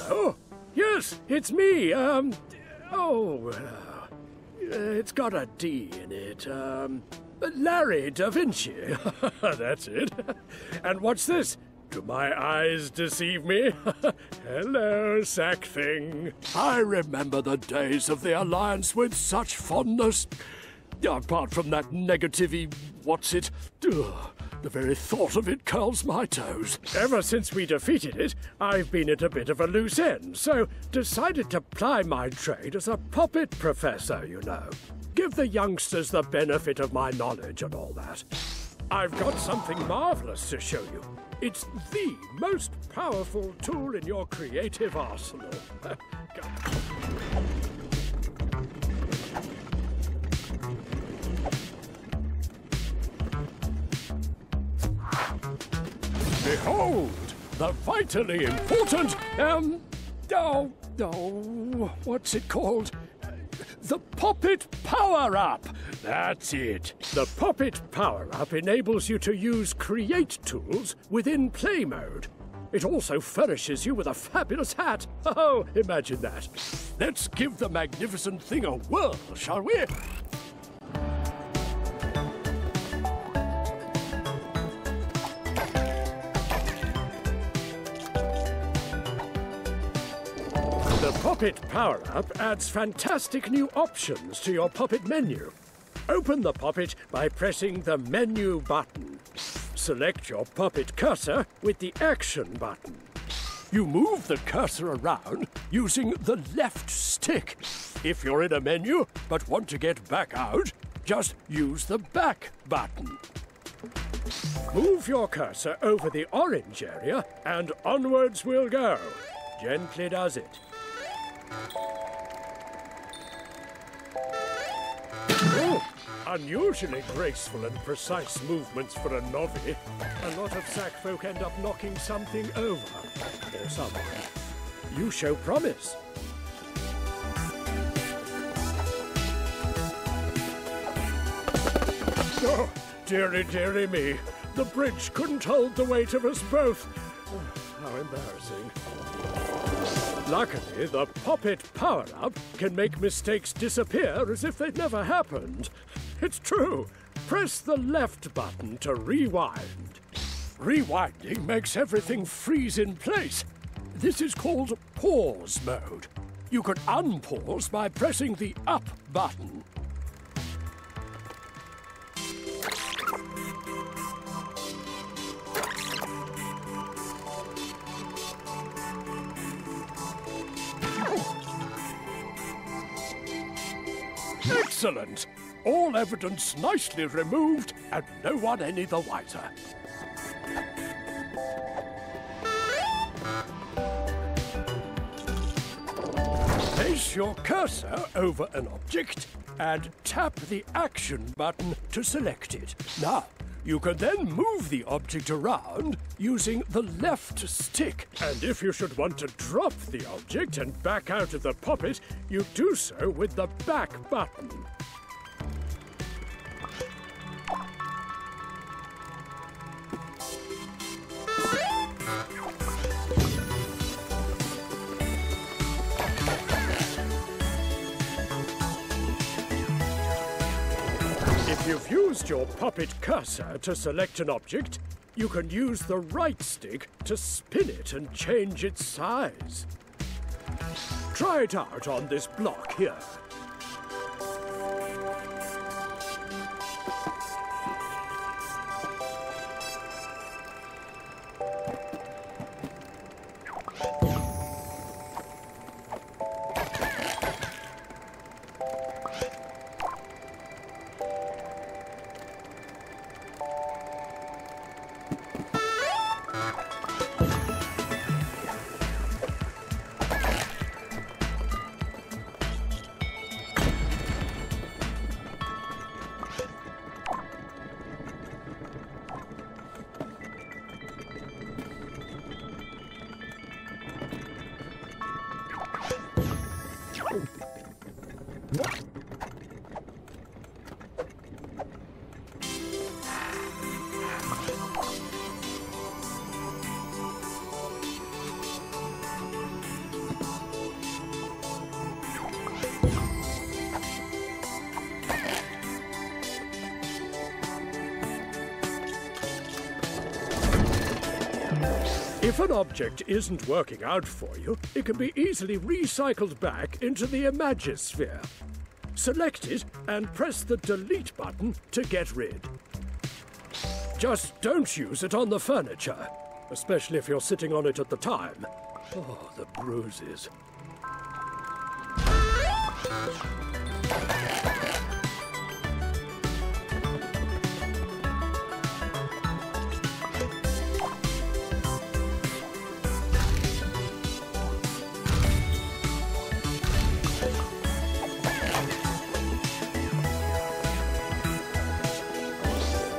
Hello? Yes, it's me. It's got a D in it. Larry da Vinci. That's it. And what's this? Do my eyes deceive me? Hello, sack thing. I remember the days of the Alliance with such fondness. Apart from that negativity, what's it? Ugh, the very thought of it curls my toes. Ever since we defeated it, I've been at a bit of a loose end, so decided to ply my trade as a Popit professor, you know. Give the youngsters the benefit of my knowledge and all that. I've got something marvelous to show you. It's the most powerful tool in your creative arsenal. Behold, the vitally important, what's it called? The Popit Power-Up! That's it. The Popit Power-Up enables you to use Create tools within Play mode. It also furnishes you with a fabulous hat. Oh, imagine that. Let's give the magnificent thing a whirl, shall we? The Popit Power-Up adds fantastic new options to your Popit menu. Open the Popit by pressing the Menu button. Select your Popit cursor with the Action button. You move the cursor around using the left stick. If you're in a menu but want to get back out, just use the Back button. Move your cursor over the orange area and onwards we'll go. Gently does it. Oh, unusually graceful and precise movements for a novvy. A lot of sack folk end up knocking something over. Or someone. You show promise. Oh, dearie, dearie me. The bridge couldn't hold the weight of us both. Oh, how embarrassing. Luckily, the Popit Power-Up can make mistakes disappear as if they'd never happened. It's true. Press the left button to rewind. Rewinding makes everything freeze in place. This is called pause mode. You can unpause by pressing the up button. Excellent! All evidence nicely removed and no one any the wiser. Place your cursor over an object and tap the Action button to select it. Now, you can then move the object around using the left stick. And if you should want to drop the object and back out of the Popit, you do so with the Back button. If you've used your Popit cursor to select an object, you can use the right stick to spin it and change its size. Try it out on this block here. If an object isn't working out for you, it can be easily recycled back into the Imagisphere. Select it and press the Delete button to get rid. Just don't use it on the furniture, especially if you're sitting on it at the time. Oh, the bruises.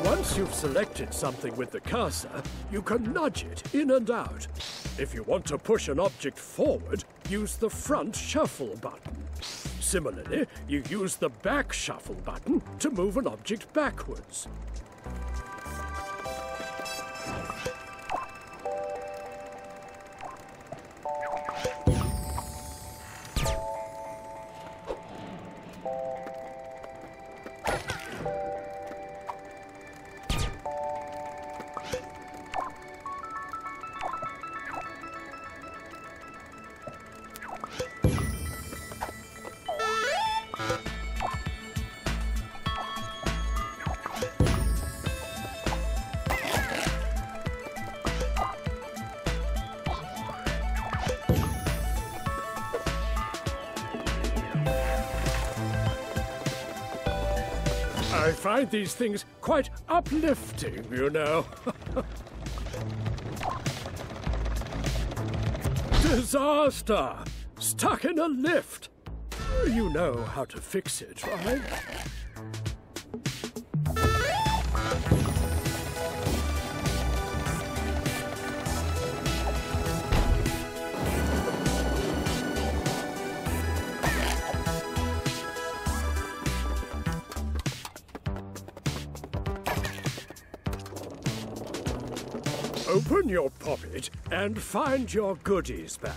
Once you've selected something with the cursor, you can nudge it in and out. If you want to push an object forward, use the front shuffle button. Similarly, you use the back shuffle button to move an object backwards. I find these things quite uplifting, you know. Disaster! Stuck in a lift! You know how to fix it, right? Open your Popit and find your goodies bag.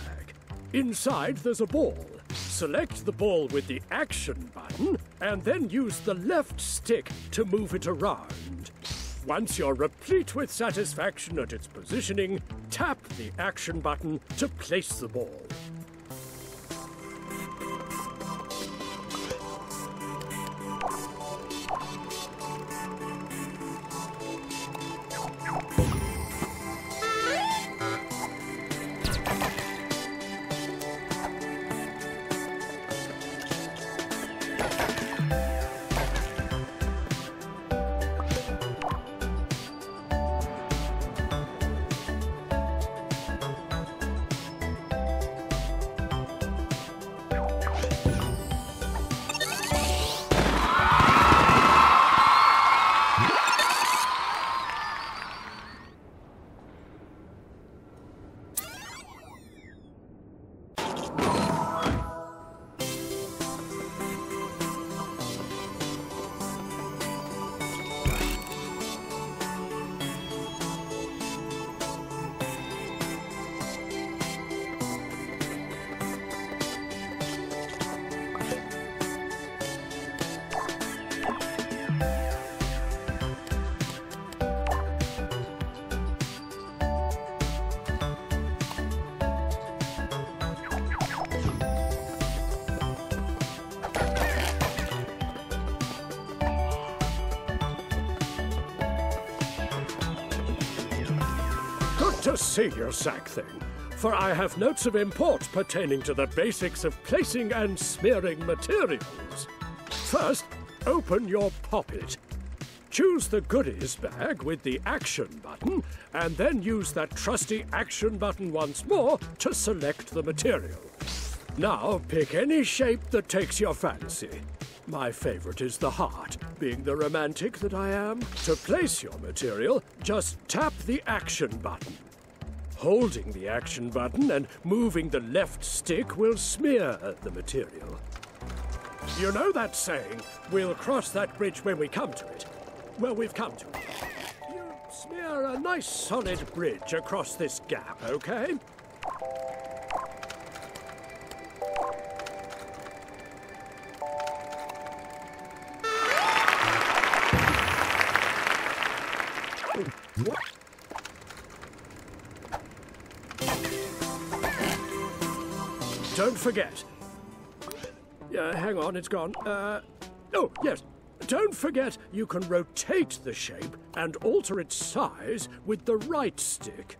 Inside there's a ball. Select the ball with the action button and then use the left stick to move it around. Once you're replete with satisfaction at its positioning, tap the action button to place the ball. To see you, sack thing, for I have notes of import pertaining to the basics of placing and smearing materials. First, open your Popit. Choose the goodies bag with the action button, and then use that trusty action button once more to select the material. Now pick any shape that takes your fancy. My favorite is the heart, being the romantic that I am. To place your material, just tap the action button. Holding the action button and moving the left stick will smear the material. You know that saying, we'll cross that bridge when we come to it. Well, we've come to it. You smear a nice solid bridge across this gap, okay? don't forget. Hang on, it's gone. Oh, yes. Don't forget you can rotate the shape and alter its size with the right stick.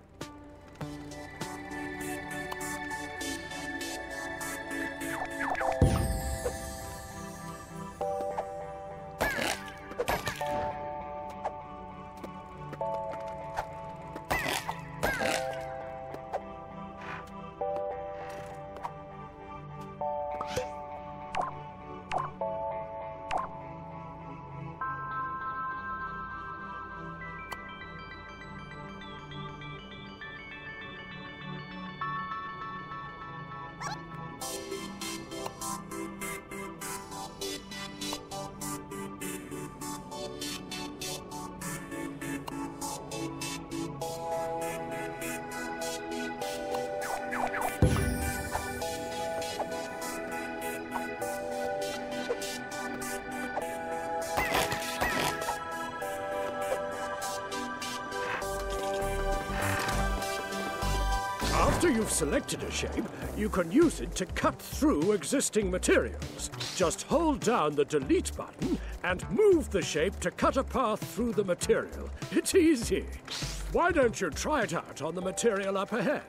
After you've selected a shape, you can use it to cut through existing materials. Just hold down the delete button and move the shape to cut a path through the material. It's easy. Why don't you try it out on the material up ahead?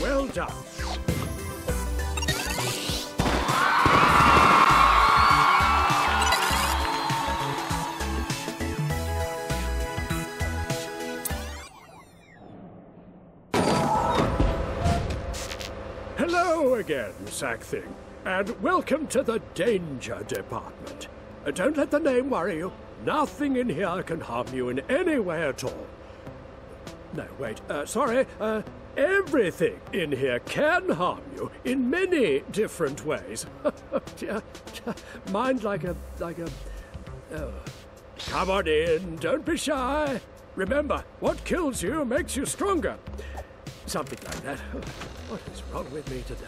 Well done. Hello again, Sack Thing, and welcome to the Danger Department. Don't let the name worry you. Nothing in here can harm you in any way at all. No, wait, sorry, everything in here can harm you in many different ways. Mind like a... Oh. Come on in, don't be shy. Remember, what kills you makes you stronger. Something like that. What is wrong with me today?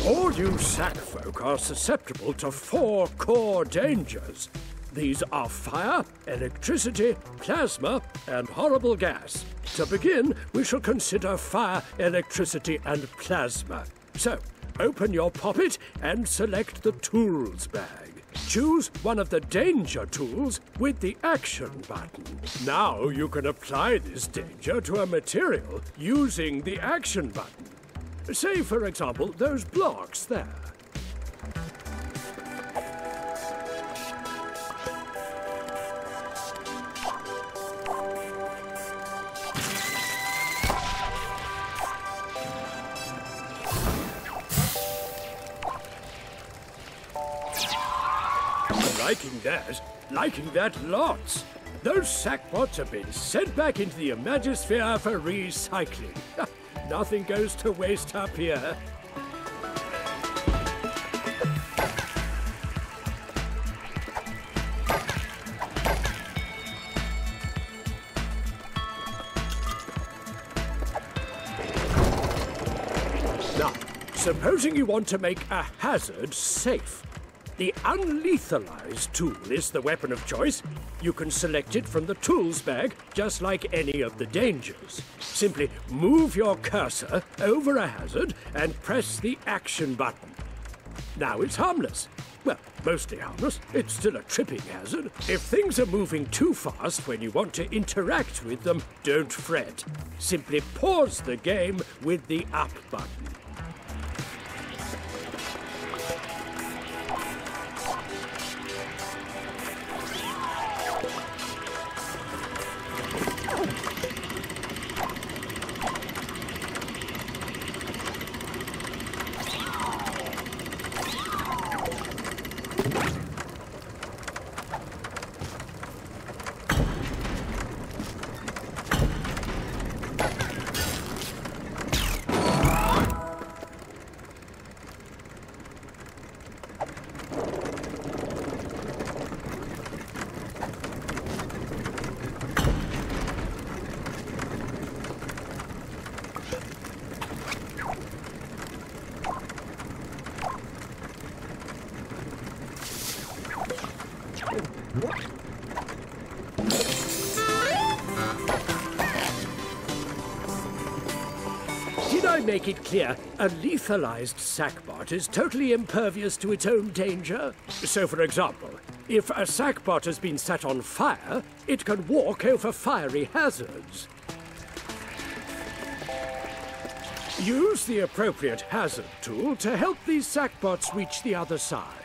All you sack folk are susceptible to 4 core dangers. These are fire, electricity, plasma, and horrible gas. To begin, we shall consider fire, electricity, and plasma. So, open your Popit and select the Tools bag. Choose one of the danger tools with the Action button. Now you can apply this danger to a material using the Action button. Say, for example, those blocks there. Liking that lots. Those sackpots have been sent back into the Imagisphere for recycling. Nothing goes to waste up here. Now, supposing you want to make a hazard safe. The unlethalized tool is the weapon of choice. You can select it from the tools bag, just like any of the dangers. Simply move your cursor over a hazard and press the action button. Now it's harmless. Well, mostly harmless. It's still a tripping hazard. If things are moving too fast when you want to interact with them, don't fret. Simply pause the game with the up button. Did I make it clear? A lethalized sackbot is totally impervious to its own danger. So, for example, if a sackbot has been set on fire, it can walk over fiery hazards. Use the appropriate hazard tool to help these sackbots reach the other side.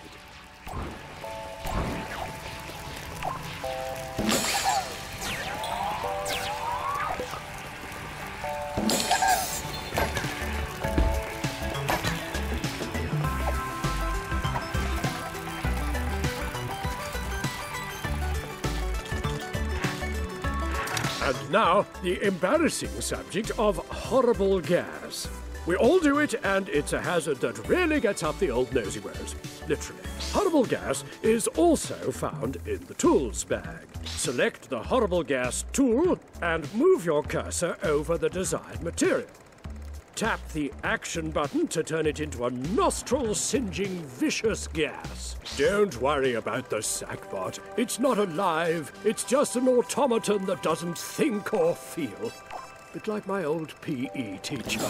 And now, the embarrassing subject of horrible gas. We all do it, and it's a hazard that really gets up the old nosy woes. Literally. Horrible gas is also found in the tools bag. Select the horrible gas tool and move your cursor over the desired material. Tap the action button to turn it into a nostril-singeing vicious gas. Don't worry about the sackbot. It's not alive. It's just an automaton that doesn't think or feel. Bit like my old PE teacher.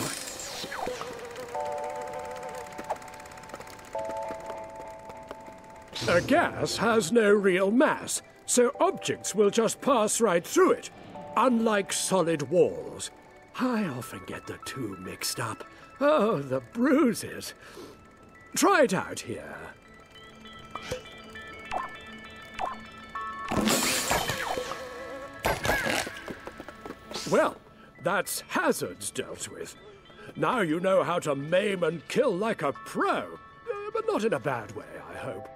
A gas has no real mass, so objects will just pass right through it, unlike solid walls. I often get the two mixed up. Oh, the bruises. Try it out here. Well, that's hazards dealt with. Now you know how to maim and kill like a pro. But not in a bad way, I hope.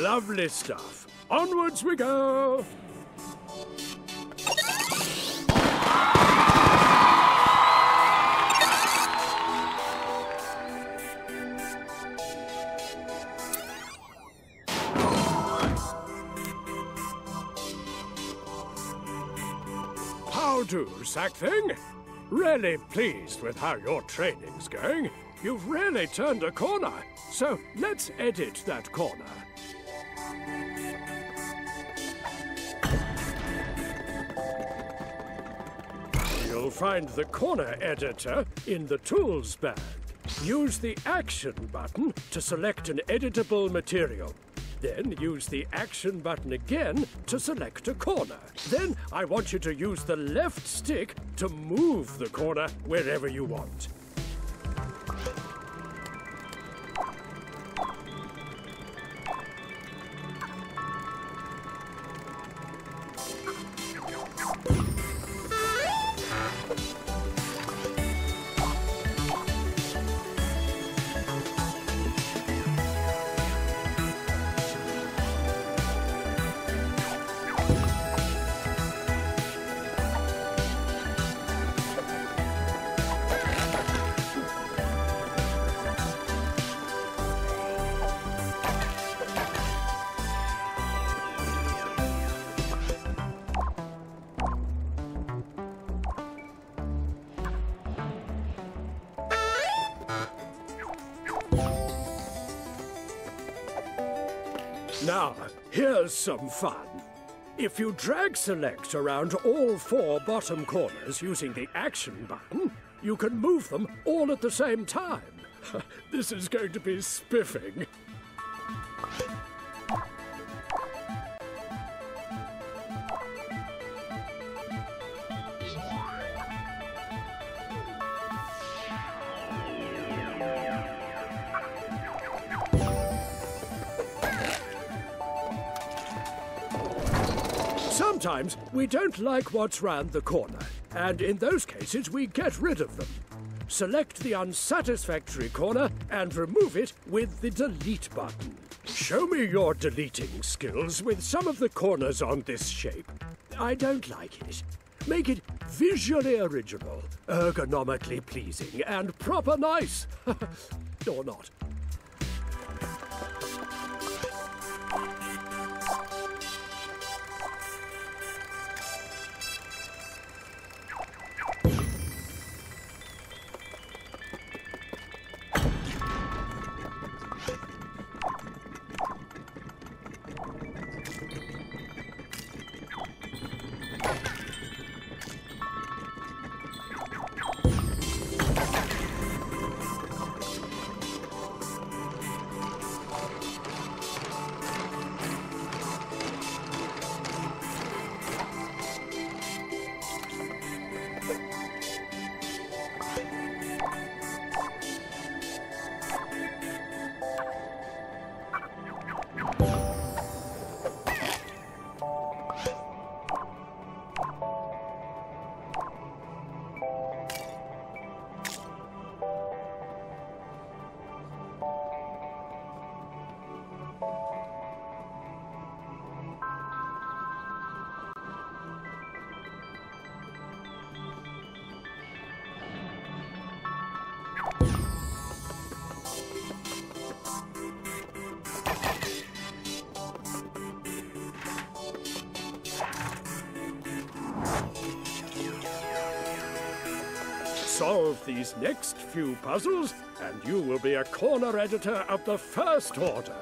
Lovely stuff. Onwards we go. How do, Sackthing? Really pleased with how your training's going. You've really turned a corner, so let's edit that corner. You'll find the corner editor in the Tools bag. Use the Action button to select an editable material. Then use the Action button again to select a corner. Then I want you to use the left stick to move the corner wherever you want. Now, here's some fun. If you drag select around all 4 bottom corners using the Action button, you can move them all at the same time. This is going to be spiffing. Sometimes we don't like what's round the corner, and in those cases we get rid of them. Select the unsatisfactory corner and remove it with the Delete button. Show me your deleting skills with some of the corners on this shape. I don't like it. Make it visually original, ergonomically pleasing, and proper nice. Or not. Solve these next few puzzles, and you will be a corner editor of the first order.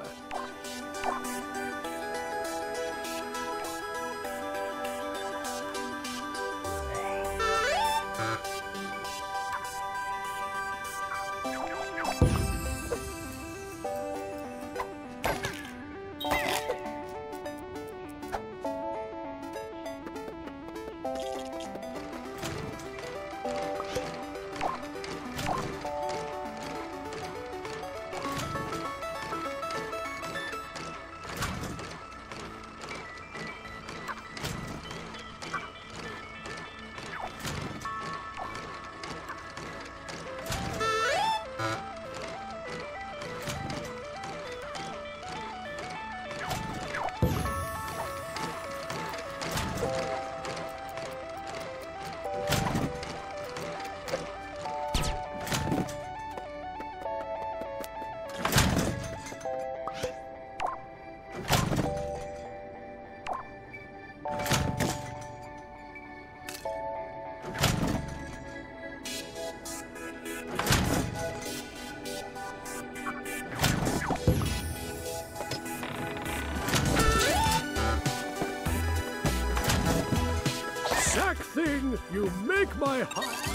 You make my heart...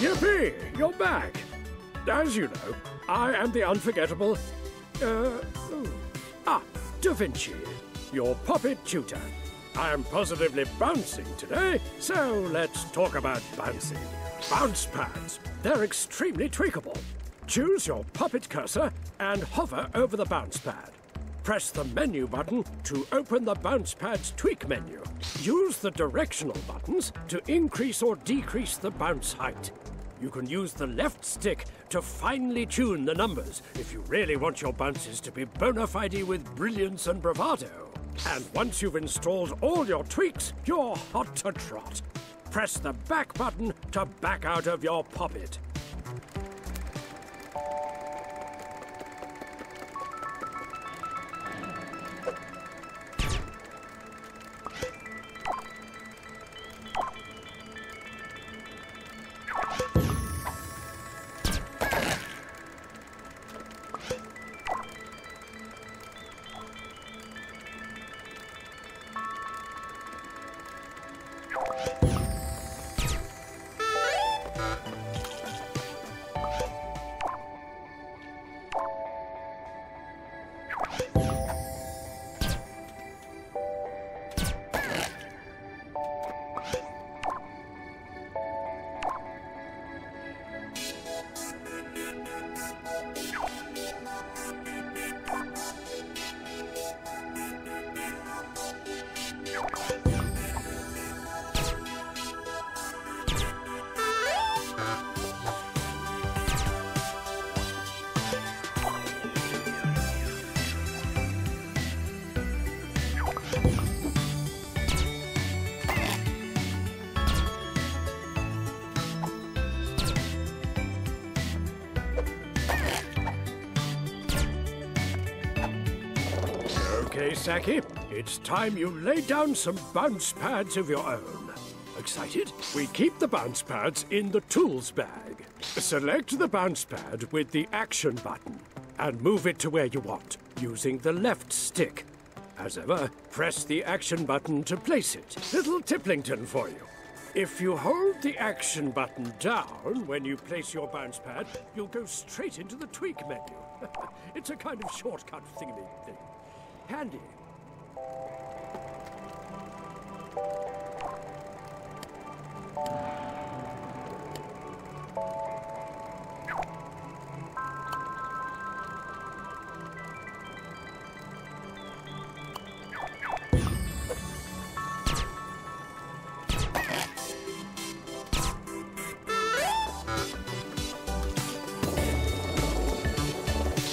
Yippee! You're back! As you know, I am the unforgettable... Da Vinci, your Popit tutor. I am positively bouncing today, so let's talk about bouncing. Bouncepads. They're extremely tweakable. Choose your Popit cursor and hover over the bounce pad. Press the menu button to open the Bouncepads tweak menu. Use the directional buttons to increase or decrease the bounce height. You can use the left stick to finely tune the numbers if you really want your bounces to be bona fide with brilliance and bravado. And once you've installed all your tweaks, you're hot to trot. Press the back button to back out of your Popit. Okay, Saki, it's time you lay down some bounce pads of your own. Excited? We keep the bounce pads in the tools bag. Select the bounce pad with the action button and move it to where you want, using the left stick. As ever, press the action button to place it. Little Tiplington for you. If you hold the action button down when you place your bounce pad, you'll go straight into the tweak menu. It's a kind of shortcut thingy thing. Handy.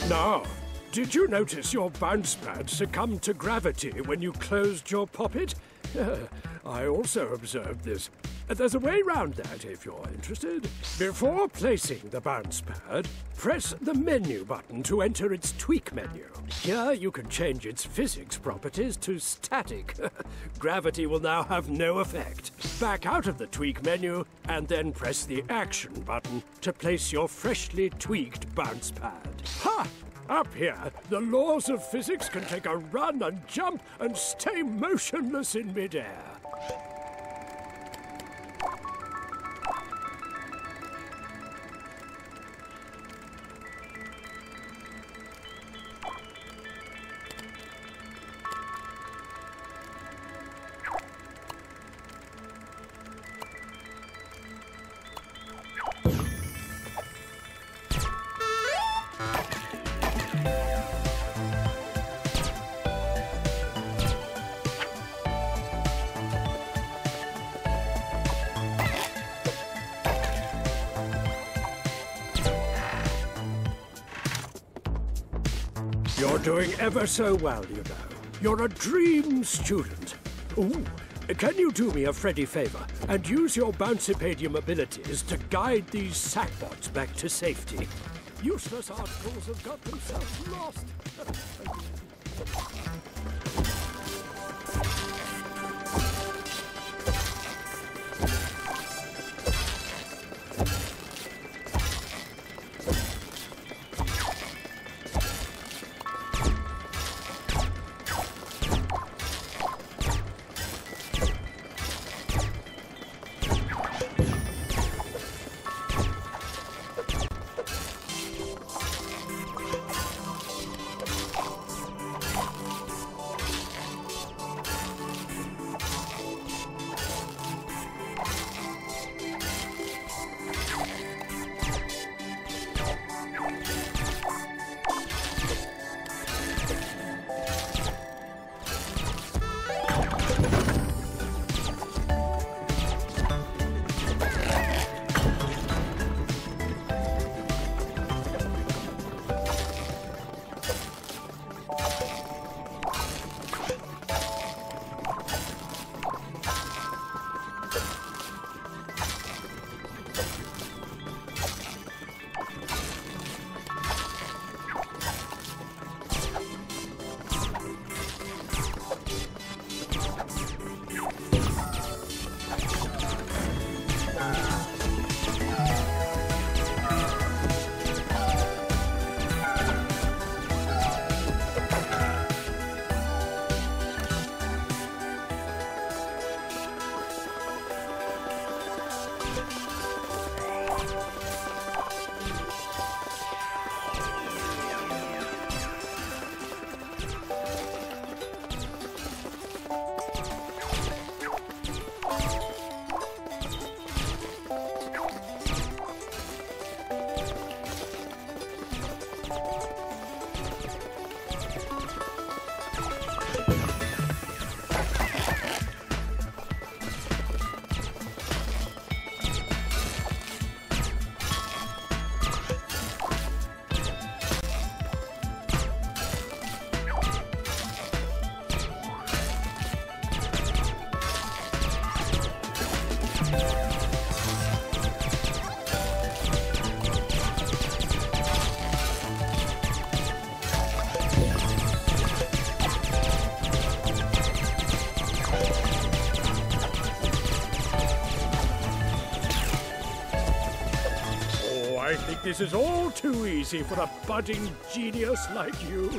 Now, did you notice your bounce pad succumbed to gravity when you closed your Popit? I also observed this. There's a way round that if you're interested. Before placing the bounce pad, press the menu button to enter its tweak menu. Here you can change its physics properties to static. Gravity will now have no effect. Back out of the tweak menu and then press the action button to place your freshly tweaked bounce pad. Ha! Up here, the laws of physics can take a run and jump and stay motionless in midair. You're doing ever so well, you know. You're a dream student. Ooh, can you do me a Freddy favor and use your Bouncipadium abilities to guide these sackbots back to safety? Useless articles have got themselves lost. I think this is all too easy for a budding genius like you.